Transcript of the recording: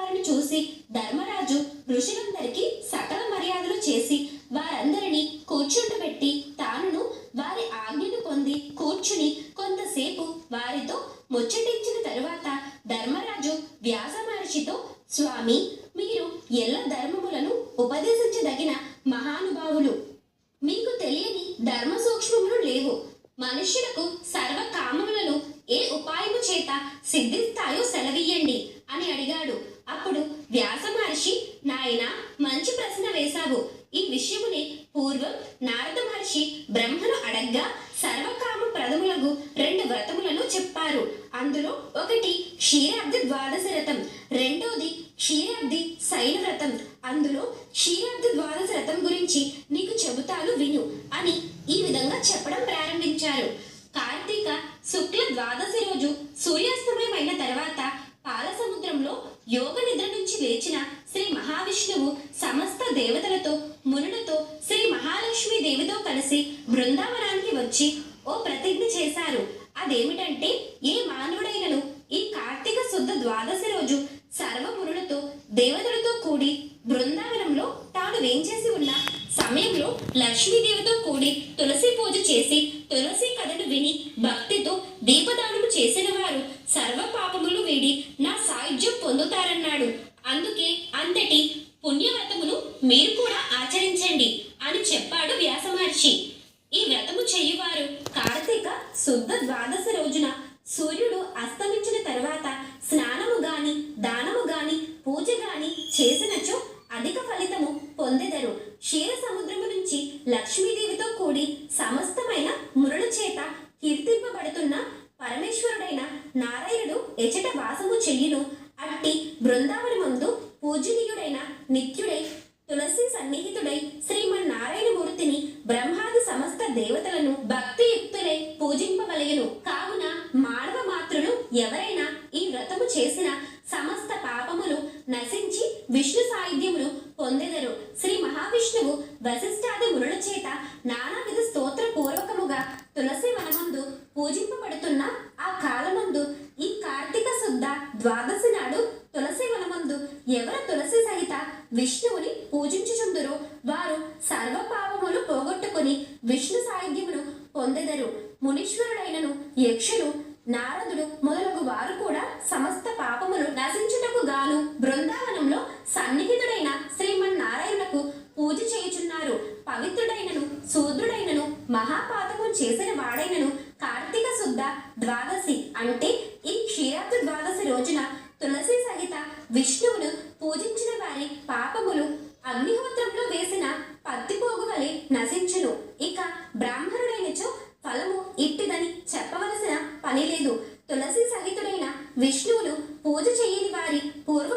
వారిని చూసి ధర్మరాజు ఋషులందరికీ సకల మర్యాదలు చేసి వారందరినీ కూర్చుండబెట్టి తానును వారి ఆజ్ఞను పొంది కూర్చుని కొంతసేపు వారితో ముచ్చటించిన తరువాత ధర్మరాజు వ్యాస మహర్షితో, స్వామి, మీరు ఎల్ల ధర్మములను ఉపదేశించదగిన మహానుభావులు. మీకు తెలియని ధర్మ సూక్ష్మములు లేవు. మనుష్యులకు సర్వ కామములను ఏ ఉపాయము చేత సిద్ధిస్తాయో సెలవీయండి అని అడిగాడు. అప్పుడు వ్యాస మహర్షి, నాయనా, మంచి ప్రశ్న వేశావు. ఈ విషయమునే పూర్వం నారద మహర్షి బ్రహ్మను అడగ్గా సర్వకామ ప్రథములకు 2 వ్రతములను చెప్పారు. అందులో ఒకటి క్షీరాబ్ది ద్వాదశి వ్రతం, రెండోది క్షీరాబ్ది శయన వ్రతం. అందులో క్షీరాబ్ది ద్వాదశి వ్రతం గురించి నీకు చెబుతాను విను అని ఈ విధంగా చెప్పడం ప్రారంభించారు. కార్తీక శుక్ల ద్వాదశి రోజు సూర్యాస్తమయమైన తర్వాత పాల సముద్రంలో యోగ నిద్ర నుంచి లేచిన శ్రీ మహావిష్ణువు సమస్త దేవతలతో మునులతో శ్రీ మహాలక్ష్మి దేవితో కలిసి బృందావనానికి వచ్చి ఓ ప్రతిజ్ఞ చేశారు. అదేమిటంటే, ఏ మానవుడైనను ఈ కార్తీక శుద్ధ ద్వాదశి రోజు సర్వమునులతో దేవతలతో కూడి బృందావనంలో తాను వేంచేసి ఉన్న సమయంలో లక్ష్మీదేవితో కూడి తులసి పూజ చేసి తులసి కథను విని భక్తితో దీపదానము చేసిన వారు సర్వ పాపములు వీడి నా సాయుధ్యం పొందుతారన్నాడు. అందుకే అంతటి పుణ్యవ్రతమును మీరు కూడా ఆచరించండి అని చెప్పాడు వ్యాస మహర్షి. ఈ వ్రతము చేయువారు కార్తీక శుద్ధ ద్వాదశి రోజున సూర్యుడు అస్తమించిన తర్వాత స్నానము గాని దానము గాని పూజ గాని చేసినచో అధిక ఫలితము పొందెదరు. క్షీర సముద్రము నుంచి లక్ష్మీదేవితో కూడి సమస్తమైన మునుల చేత కీర్తింపబడుతున్న పరమేశ్వరుడైన నారాయణుడు ఎచట వాసము చెయ్యును. అట్టి బృందావనమందు పూజనీయుడైన నిత్యుడై తులసి సన్నిహితుడై శ్రీమన్నారాయణమూర్తిని బ్రహ్మాది సమస్త దేవతలను భక్తియుక్తులై పూజింపవలయను. కావున మానవ మాతృలు ఎవరైనా ఈ వ్రతము చేసిన సమస్త పాపములు నశించి విష్ణు సాయుధ్యమును పొందెదరు. శ్రీ మహావిష్ణువు వశిష్ఠాది మునుల చేత నానావిధ స్తోత్ర పూర్వకముగా తులసి వనమందు పూజింపబడుతున్న ఆ కాలమందు ఈ కార్తీక శుద్ధ ద్వాదశి నాడు తులసి వనమందు ఎవరు తులసి సహిత విష్ణువుని పూజించుచుందురో వారు సర్వ పాపములు పోగొట్టుకుని విష్ణు సాయుధ్యమును పొందెదరు. మునీశ్వరుడైనను యక్షులు నారదుడు మొదలగు వారు కూడా సమస్త పాపములు నశించుటకు గాను బృందావనంలో సన్నిహితుడైన శ్రీమన్నారాయణకు పూజ చేయుచున్నారు. పవిత్రుడైనను శూద్రుడైనను మహాపాతము చేసిన వాడైనను కార్తీక శుద్ధ ద్వాదశి అంటే ఈ క్షీరాబ్ది ద్వాదశి రోజున తులసి సహిత విష్ణువును పూజించిన వారి పాపములు అగ్నిహోత్రంలో వేసిన పత్తిపోగు వలె నశించును. ఇక బ్రాహ్మణుడైనచో ఫలము ఇట్టిదని చెప్పవలసిన పని లేదు. తులసి సహితుడైన విష్ణువును పూజ చేయని వారి పూర్వ